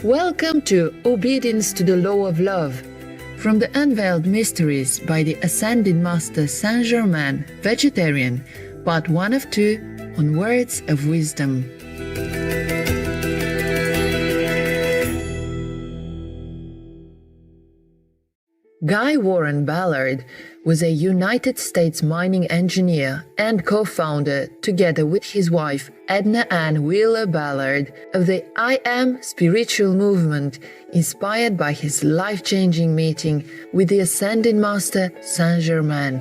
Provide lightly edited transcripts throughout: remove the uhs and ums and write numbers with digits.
Welcome to Obedience to the Law of Love, from the Unveiled Mysteries by the Ascended Master Saint Germain, Vegetarian, Part 1 of 2, on Words of Wisdom. Guy Warren Ballard was a United States mining engineer and co-founder, together with his wife Edna Ann Wheeler Ballard, of the I Am spiritual movement, inspired by his life-changing meeting with the Ascended Master Saint Germain.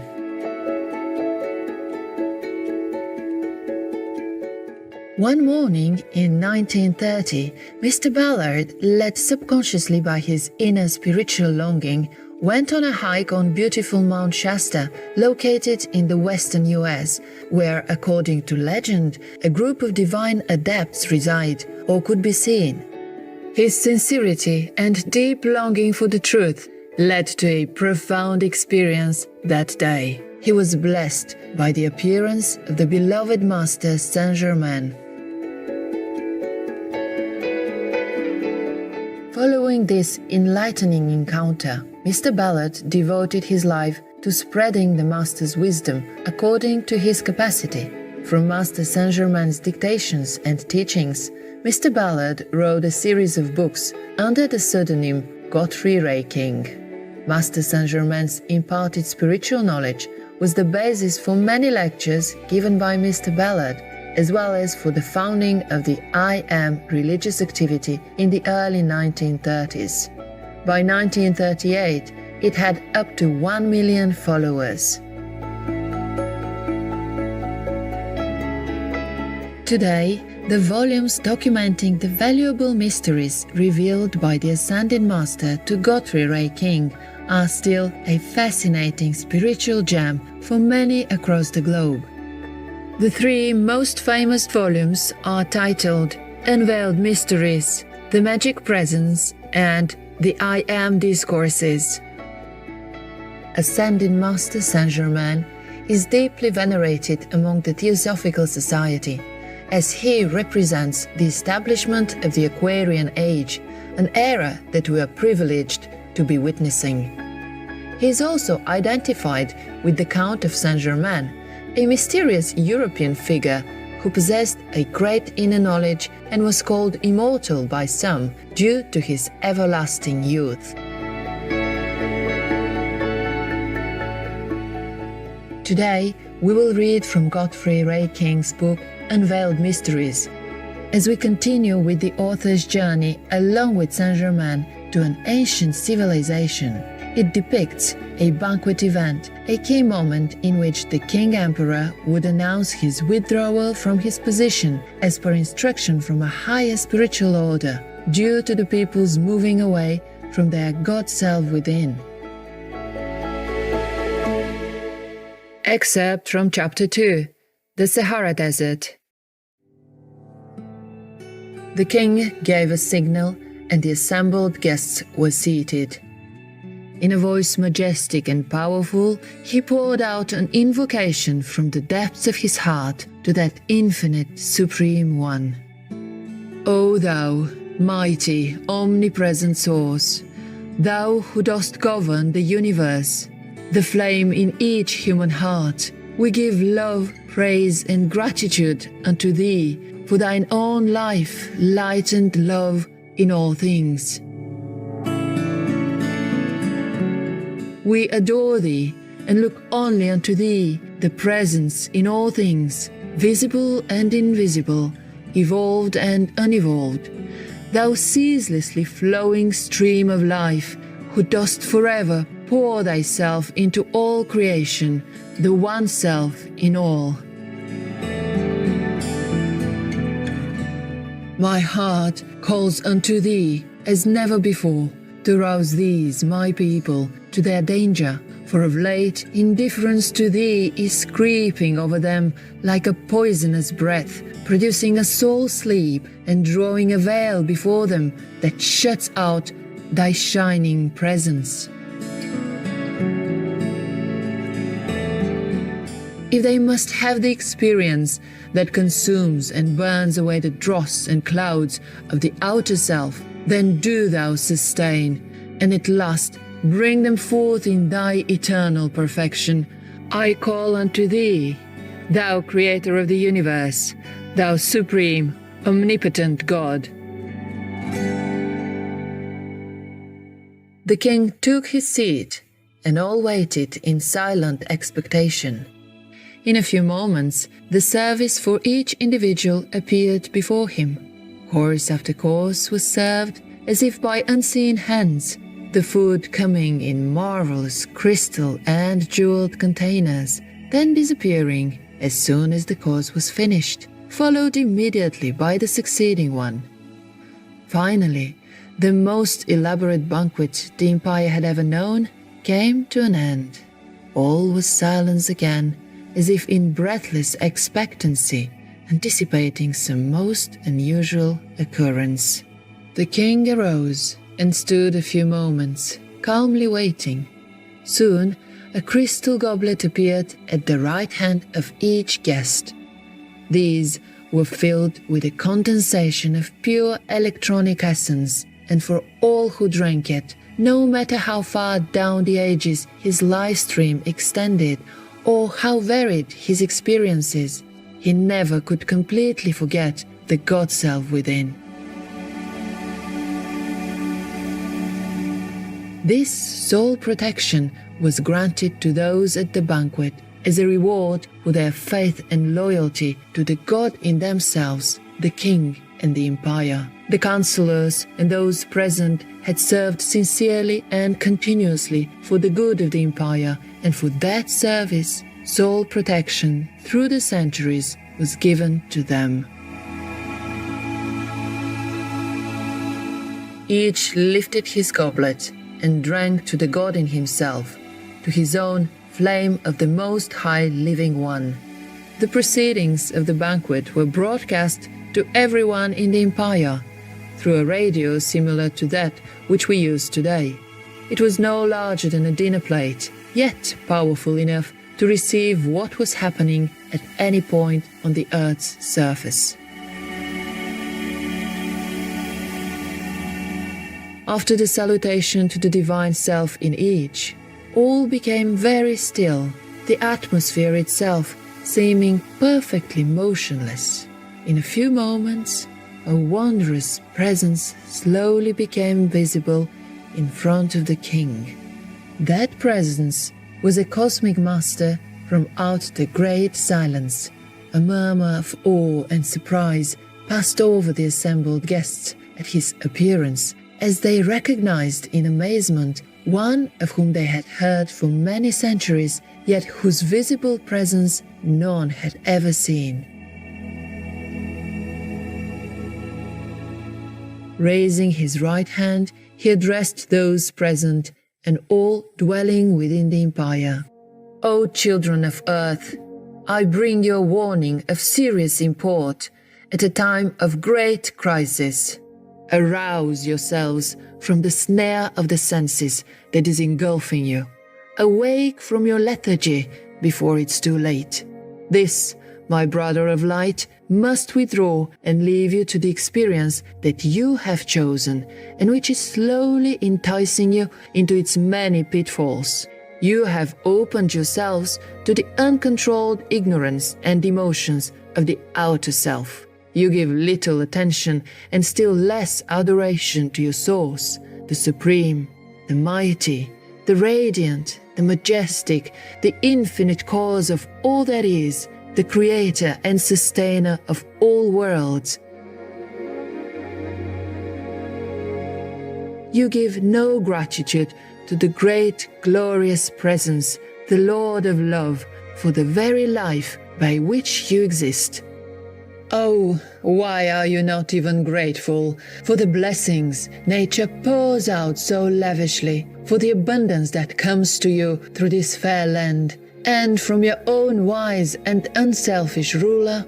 One morning in 1930, Mr. Ballard, led subconsciously by his inner spiritual longing, went on a hike on beautiful Mount Shasta, located in the western U.S., where, according to legend, a group of divine adepts reside or could be seen. His sincerity and deep longing for the truth led to a profound experience that day. He was blessed by the appearance of the beloved Master Saint Germain. Following this enlightening encounter, Mr. Ballard devoted his life to spreading the Master's wisdom according to his capacity. From Master Saint Germain's dictations and teachings, Mr. Ballard wrote a series of books under the pseudonym Godfrey Ray King. Master Saint Germain's imparted spiritual knowledge was the basis for many lectures given by Mr. Ballard, as well as for the founding of the I Am religious activity in the early 1930s. By 1938, it had up to 1 million followers. Today, the volumes documenting the valuable mysteries revealed by the Ascended Master to Godfrey Ray King are still a fascinating spiritual gem for many across the globe. The three most famous volumes are titled Unveiled Mysteries, The Magic Presence, and The I Am Discourses. Ascended Master Saint Germain is deeply venerated among the Theosophical Society, as he represents the establishment of the Aquarian Age, an era that we are privileged to be witnessing. He is also identified with the Count of Saint Germain, a mysterious European figure who possessed a great inner knowledge and was called immortal by some due to his everlasting youth. Today, we will read from Godfrey Ray King's book Unveiled Mysteries, as we continue with the author's journey along with Saint Germain to an ancient civilization. It depicts a banquet event, a key moment in which the King Emperor would announce his withdrawal from his position as per instruction from a higher spiritual order, due to the people's moving away from their God self within. Excerpt from Chapter 2, The Sahara Desert. The king gave a signal, and the assembled guests were seated. In a voice majestic and powerful, he poured out an invocation from the depths of his heart to that infinite Supreme One. O thou, mighty, omnipresent Source, thou who dost govern the universe, the flame in each human heart, we give love, praise, and gratitude unto thee for thine own life, light and love in all things. We adore thee and look only unto thee, the presence in all things, visible and invisible, evolved and unevolved, thou ceaselessly flowing stream of life, who dost forever pour thyself into all creation, the one self in all. My heart calls unto thee as never before, to rouse these, my people, to their danger, for of late indifference to thee is creeping over them like a poisonous breath, producing a soul sleep and drawing a veil before them that shuts out thy shining presence. If they must have the experience that consumes and burns away the dross and clouds of the outer self, Then do thou sustain, and at last bring them forth in thy eternal perfection. I call unto thee, thou creator of the universe, thou supreme, omnipotent God. The king took his seat, and all waited in silent expectation. In a few moments, the service for each individual appeared before him. Course after course was served as if by unseen hands, the food coming in marvelous crystal and jeweled containers, then disappearing as soon as the course was finished, followed immediately by the succeeding one. Finally, the most elaborate banquet the empire had ever known came to an end. All was silence again, as if in breathless expectancy, anticipating some most unusual occurrence. The king arose and stood a few moments, calmly waiting. Soon, a crystal goblet appeared at the right hand of each guest. These were filled with a condensation of pure electronic essence, and for all who drank it, no matter how far down the ages his life stream extended or how varied his experiences, he never could completely forget the God self within. This soul protection was granted to those at the banquet as a reward for their faith and loyalty to the God in themselves, the king and the empire. The councillors and those present had served sincerely and continuously for the good of the empire, and for that service, soul protection through the centuries was given to them. Each lifted his goblet and drank to the God in himself, to his own flame of the Most High Living One. The proceedings of the banquet were broadcast to everyone in the empire through a radio similar to that which we use today. It was no larger than a dinner plate, yet powerful enough to receive what was happening at any point on the Earth's surface. After the salutation to the divine self in each, all became very still, the atmosphere itself seeming perfectly motionless. In a few moments, a wondrous presence slowly became visible in front of the king. That presence was a cosmic master from out the great silence. A murmur of awe and surprise passed over the assembled guests at his appearance, as they recognized in amazement one of whom they had heard for many centuries, yet whose visible presence none had ever seen. Raising his right hand, he addressed those present and all dwelling within the empire. O children of earth, I bring you a warning of serious import at a time of great crisis. Arouse yourselves from the snare of the senses that is engulfing you. Awake from your lethargy before it's too late. This, my brother of light, must withdraw and leave you to the experience that you have chosen and which is slowly enticing you into its many pitfalls. You have opened yourselves to the uncontrolled ignorance and emotions of the outer self. You give little attention and still less adoration to your source, the supreme, the mighty, the radiant, the majestic, the infinite cause of all that is, the creator and sustainer of all worlds. You give no gratitude to the great, glorious presence, the Lord of love, for the very life by which you exist. Oh, why are you not even grateful for the blessings nature pours out so lavishly, for the abundance that comes to you through this fair land, and from your own wise and unselfish ruler?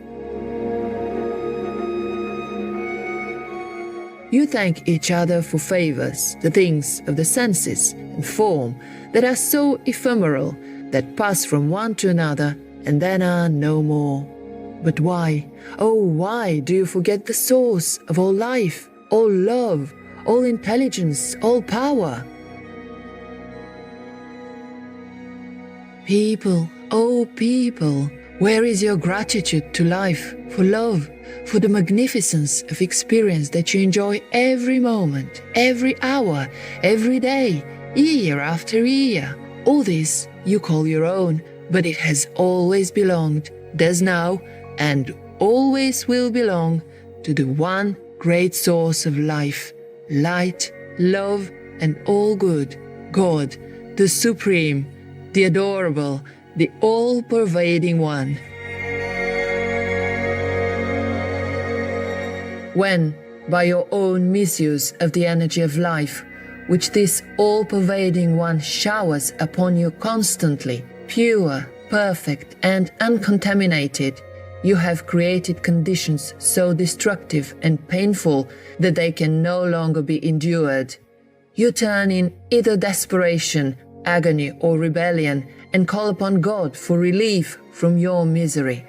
You thank each other for favors, the things of the senses and form that are so ephemeral, that pass from one to another and then are no more. But why, oh why do you forget the source of all life, all love, all intelligence, all power. People, oh people, where is your gratitude to life, for love, for the magnificence of experience that you enjoy every moment, every hour, every day, year after year? All this you call your own, but it has always belonged, does now, and always will belong to the one great source of life, light, love, and all good, God, the Supreme, the Adorable, the all-pervading One. When, by your own misuse of the energy of life, which this all-pervading One showers upon you constantly, pure, perfect, and uncontaminated, you have created conditions so destructive and painful that they can no longer be endured. You turn in either desperation, agony, or rebellion, and call upon God for relief from your misery.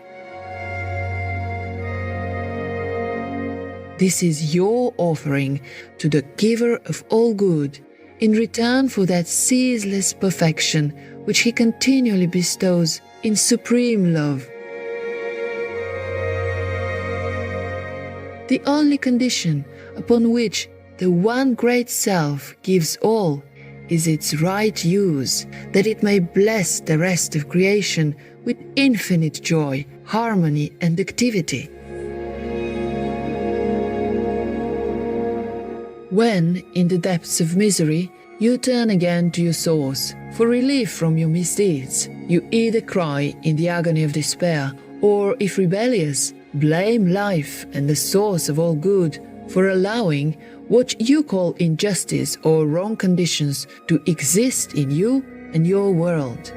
This is your offering to the Giver of all good, in return for that ceaseless perfection which He continually bestows in supreme love. The only condition upon which the one great self gives all is its right use, that it may bless the rest of creation with infinite joy, harmony, and activity. When, in the depths of misery, you turn again to your source for relief from your misdeeds, you either cry in the agony of despair, or, if rebellious, blame life and the source of all good for allowing what you call injustice or wrong conditions to exist in you and your world.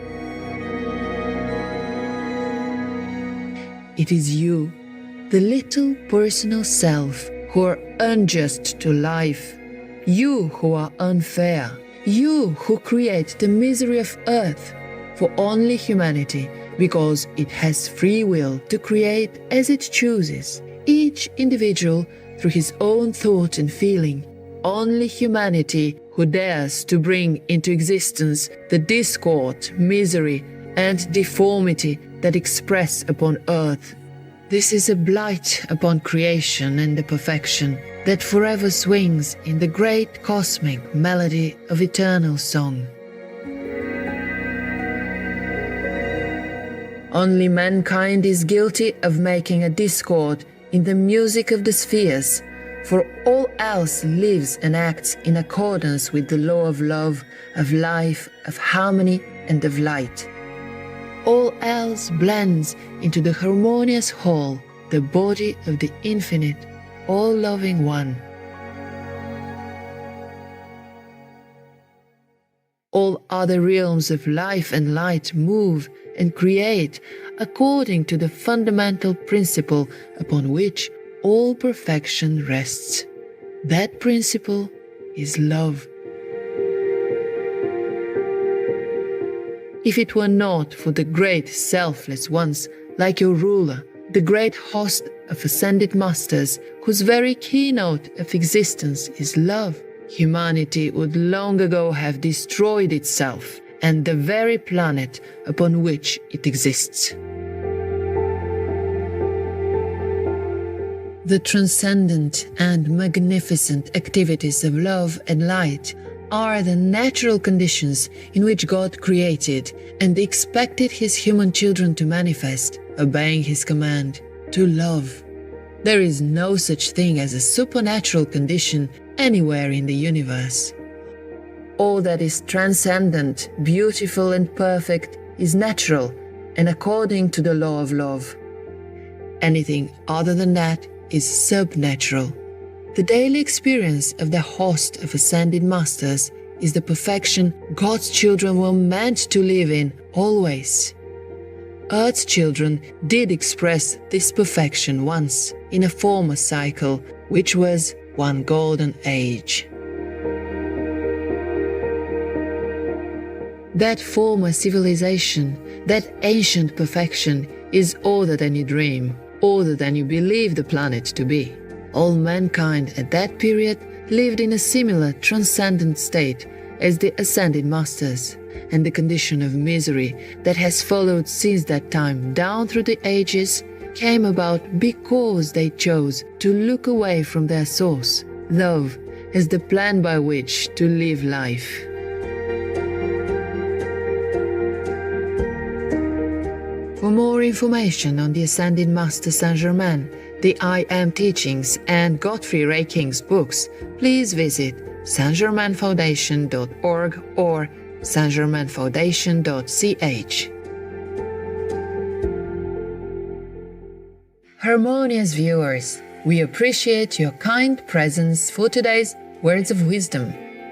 It is you, the little personal self, who are unjust to life, you who are unfair, you who create the misery of earth for only humanity, because it has free will to create as it chooses, each individual through his own thought and feeling. Only humanity who dares to bring into existence the discord, misery, and deformity that express upon earth. This is a blight upon creation and the perfection that forever swings in the great cosmic melody of eternal song. Only mankind is guilty of making a discord in the music of the spheres, for all else lives and acts in accordance with the law of love, of life, of harmony, and of light. All else blends into the harmonious whole, the body of the infinite, all-loving One. All other realms of life and light move and create according to the fundamental principle upon which all perfection rests. That principle is love. If it were not for the great selfless ones, like your ruler, the great host of ascended masters, whose very keynote of existence is love, humanity would long ago have destroyed itself and the very planet upon which it exists. The transcendent and magnificent activities of love and light are the natural conditions in which God created and expected His human children to manifest, obeying His command, to love. There is no such thing as a supernatural condition anywhere in the universe. All that is transcendent, beautiful, and perfect is natural and according to the law of love. Anything other than that is subnatural. The daily experience of the host of ascended masters is the perfection God's children were meant to live in always. Earth's children did express this perfection once in a former cycle, which was one golden age. That former civilization, that ancient perfection, is older than you dream, older than you believe the planet to be. All mankind at that period lived in a similar transcendent state as the ascended masters, and the condition of misery that has followed since that time down through the ages came about because they chose to look away from their source, love, as the plan by which to live life. For more information on the Ascended Master Saint Germain, the I Am teachings and Godfrey Ray King's books, please visit saintgermainfoundation.org or saintgermainfoundation.ch. Harmonious viewers, we appreciate your kind presence for today's Words of Wisdom.